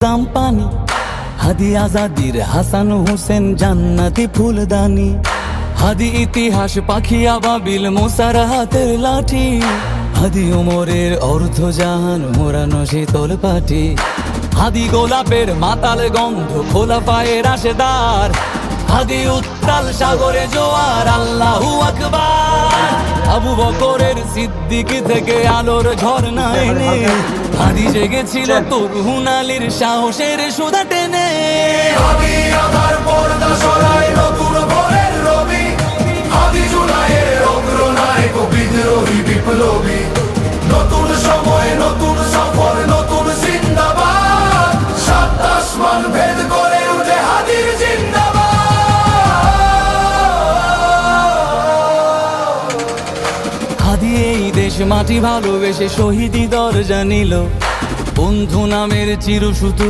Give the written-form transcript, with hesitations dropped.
দাম পানি হাদি আজাদির হাসান হোসেন জান্নাতি ফুলদানি হাদি ইতিহাস পাখি আবাবিল মোসার হাতের লাঠি হাদি ওমরের অর্ধ জাহান মোরানো শীতল পাটি হাদি গোলাপের মাতাল গন্ধ খোলা পায়ের রাশেদার হাদি উত্তাল সাগরে জোয়ার আল্লাহু আকবার আবু বকরের সিদ্দিক থেকে আলোর ঝর্ণা এনে হাদি জেগেছিল তরুণ আলীর সাহসের সুধা টেনে হাদি আধার পর্দা সরায় নতুন ভোরের রবি হাদি জুলাইয়ের অগ্রনায়ক বিদ্রোহী বিপ্লবী নতুন সময় নতুন সফর নতুন জিন্দাবাদ সাত আসমান ভেদ করে উঠে হাদির জিন্দাবাদ হাদি এই দেশ মাটি ভালোবেসে শহীদি দরজা নিল বন্ধু নামের চিরসুতুর